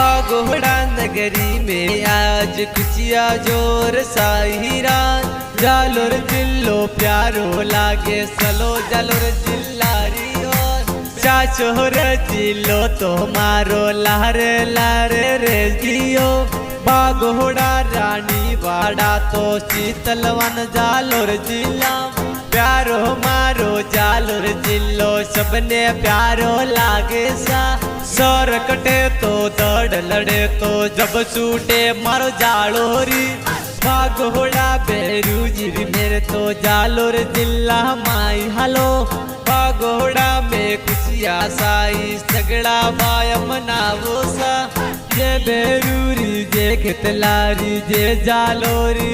बागोड़ा नगरी में आज खुशिया जोर साहिरान जालोर जिल्लो प्यारो लागे सलो जालोर जिल्लारी चाचोर जिल्लो तो मारो लारे लारे रे जियो बागोड़ा रानी वाड़ा तो शीतलवन जालोर जिला प्यारो मारो जालोर जिल्लो सबने प्यारो लागे सा सर कटे तो दड़ लड़े तो जब छूटे मारो जालोरी बागोड़ा बेरू जीवी मेरे तो जालोर जिला माई हलो बागोड़ा में खुशिया साई सगड़ा बाय मनावो सा जे बेरूरी जे खेतलारी जे जालोरी